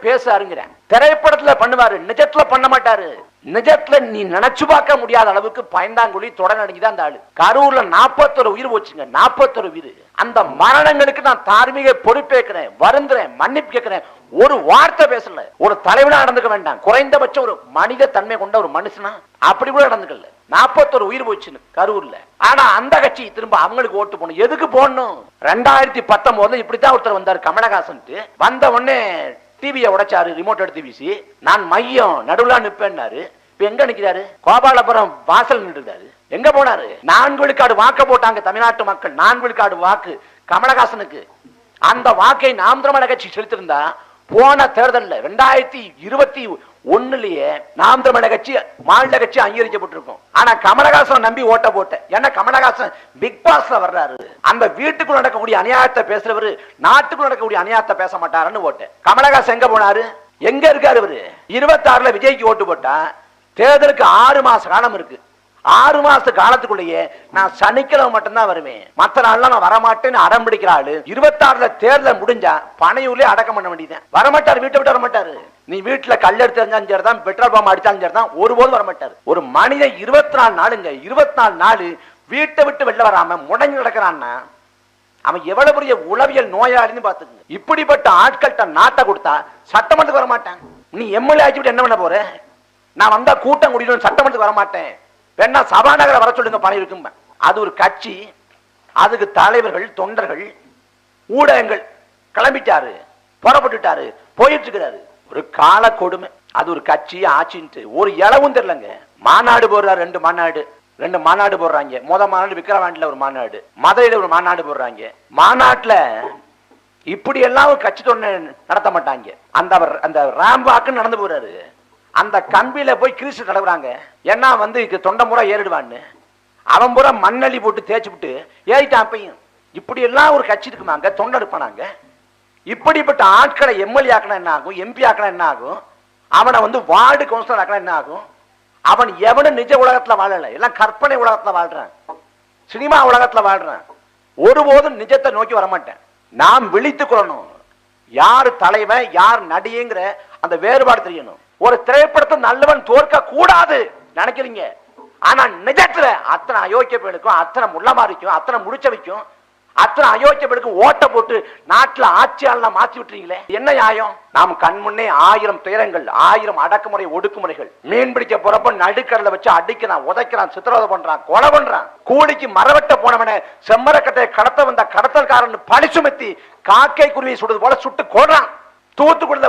பேசாருங்கிறேன். திரைப்படத்துல பண்ணுவாரு, நிஜத்துல பண்ண மாட்டாரு. நிஜத்துல நீ நினைச்சு பார்க்க முடியாத அளவுக்கு பயந்தாங்குழி தொடர் நடுங்கிதான் அந்த ஆளு. கரூர்ல 41 உயிர் போச்சுங்க, 41 உயிர். அந்த மரணங்களுக்கு நான் தார்மீக பொறுப்பேற்கிறேன், வருந்துறேன், மன்னிப்பு கேட்கிறேன். ஒரு வார்த்தை பேசல. ஒரு தலைவனா நடந்துக்க வேண்டாம், குறைந்தபட்சம் ஒரு மனித தன்மை கொண்ட ஒரு மனுஷனா அப்படி கூட நடந்துக்கல. 41 உயிர் போச்சுன்னு கரூர்ல. ஆனா அந்த கட்சி திரும்ப அவங்களுக்கு ஓட்டு போடணும். எதுக்கு போடணும்? 2019 இப்படித்தான் ஒருத்தர் வந்தார், கமலஹாசன். வந்த உடனே டிவியை உடைச்சாரு, ரிமோட் எடுத்து வீசி, நான் மையம் நடுவுல நிப்பேன்னாரு. இப்ப எங்க நிக்கிறாரு? கோபாலபுரம் வாசல் நின்றுறாரு. எங்க போனாரு? 4 விழுக்காடு வாக்கு போட்டாங்க தமிழ்நாட்டு மக்கள். 4 விழுக்காடு வாக்கு கமலஹாசனுக்கு. அந்த வாக்கை நாம் தமிழர் கட்சி செலுத்திருந்தா போன தேர்தலில் 2021 நாம் தமிழர் கட்சி மாநில கட்சி அங்கீகரிக்கப்பட்டிருக்கும். ஆனா கமலஹாசன் நம்பி ஓட்ட போட்ட. ஏன்னா கமலஹாசன் பிக் பாஸ்ல வர்றாரு. அந்த வீட்டுக்குள்ள நடக்கக்கூடிய அநியாயத்தை பேசுறவரு நாட்டுக்குள்ள நடக்கக்கூடிய அநியாயத்தை பேச மாட்டாருன்னு ஓட்ட. கமலஹாசன் எங்க போனாரு? எங்க இருக்காரு? அவரு 26 விஜய்க்கு ஓட்டு போட்டா தேர்தலுக்கு 6 மாச காலம் இருக்கு. 6 மாச காலத்துக்குள்ளேயே நான் சனிக்கிழமை மட்டும்தான் வருவேன், மற்ற நாள்லாம் நான் வரமாட்டேன்னு அடம் பிடிக்கிறாள். 26 தேர்தல் முடிஞ்சா பனையூர்லயே அடக்கம் பண்ண வேண்டியது. வரமாட்டாரு, வீட்டை விட்டு வரமாட்டாரு. நீ வீட்டுல கல்லெடுத்து எறிஞ்சாலும் சரிதான், பெட்ரோல் பம்ப் அடிச்சாலும் சரிதான், ஒருபோதும் வரமாட்டாரு. ஒரு மனிதன் 24 நாளுங்க, 24 நாள் வீட்டை விட்டு வெளில வராம முடங்கி நடக்கிறான்னா அவன் எவ்வளவு பெரிய உளவியல் நோயாளின்னு பாத்துக்கங்க. இப்படிப்பட்ட ஆட்கள்கிட்ட நாட்டை கொடுத்தா சட்டமன்றத்துக்கு வரமாட்டாங்க. நீ எம்எல்ஏ ஆச்சு விட்டு என்ன பண்ண போற? நான் வந்தா கூட்டம் கூட்டிட்டு சட்டமன்றத்துக்கு வரமாட்டேன், வேணா சபாநகர வர சொல்லுங்க பணி இருக்கும். அது ஒரு கட்சி, அதுக்கு தலைவர்கள், தொண்டர்கள், ஊடகங்கள் கிளம்பிட்டாரு, புறப்பட்டுட்டாரு, போயிட்டு இருக்கிறாரு. ஒரு கால கொடுமை. அது ஒரு கட்சி ஆட்சின்ட்டு ஒரு இளவும் தெரியலங்க. மாநாடு போடுறாரு, 2 மாநாடு போடுறாங்க. மாநாடு விக்கிரவாண்டில ஒரு மாநாடு, மதுரையில ஒரு மாநாடு போடுறாங்க. மாநாட்டுல இப்படி எல்லாம் ஒரு கட்சி தொண்டை நடத்த மாட்டாங்க. அந்த ராம்பாக்கு நடந்து போறாரு. அந்த கம்பியில போய் கிரீஸ் நடக்குறாங்க. ஏன்னா தொண்டை முறை ஏறிடுவான்னு அவன் பூரா மண்ணள்ளி போட்டு தேய்ச்சி விட்டு ஏறிட்டான். அப்பையும் இப்படி எல்லாம் ஒரு கட்சி இருக்குமாங்க, தொண்டை எடுப்பானாங்க. இப்படிப்பட்ட ஆட்களை எம்எல்ஏ ஆக்கினா என்ன ஆகும்? எம்பி ஆக்கினா என்ன ஆகும்? அவனை வார்டு கவுன்சிலர் ஆக்கினா என்ன ஆகும்? அவன் எவனும் நிஜ உலகத்துல வாழல, எல்லாம் கற்பனை உலகத்துல வாழ்றான், சினிமா உலகத்துல வாழ்றான். ஒருபோதும் நிஜத்தை நோக்கி வரமாட்டேன். நாம் விழித்துக் கொள்ளணும், யார் தலைவன் யார் நடிகைங்கிற அந்த வேறுபாடு தெரியணும். ஒரு திரைப்படத்தை நல்லவன் தோற்க கூடாது நினைக்கிறீங்க, ஆனா நிஜத்துல அத்தனை அயோக்கிய பேருக்கும், அத்தனை முள்ளமாரிக்கும், அத்தனை முடிச்ச வைக்கும், அத்தனை அயோக்கிய பேருக்கும் ஓட்ட போட்டு நாட்டுல ஆட்சியாளர் மாற்றி விட்டுறீங்களே, என்ன நியாயம்? நாம் கண்முன்னே 1000 துயரங்கள், 1000 அடக்குமுறை ஒடுக்குமுறைகள். மீன் பிடிக்க போறப்ப நடுக்கடலை வச்சு அடிக்கிறான், உதைக்கிறான், சித்திரவதை பண்றான், கொலை பண்றான். கூலிக்கு மரவெட்ட போனவன செம்மரக்கட்டை கடத்த வந்த கடத்தல்காரன் பழி சுமத்தி காக்கை குருவி சுடுறது போல சுட்டு கொள்றான். தூத்துக்குடியில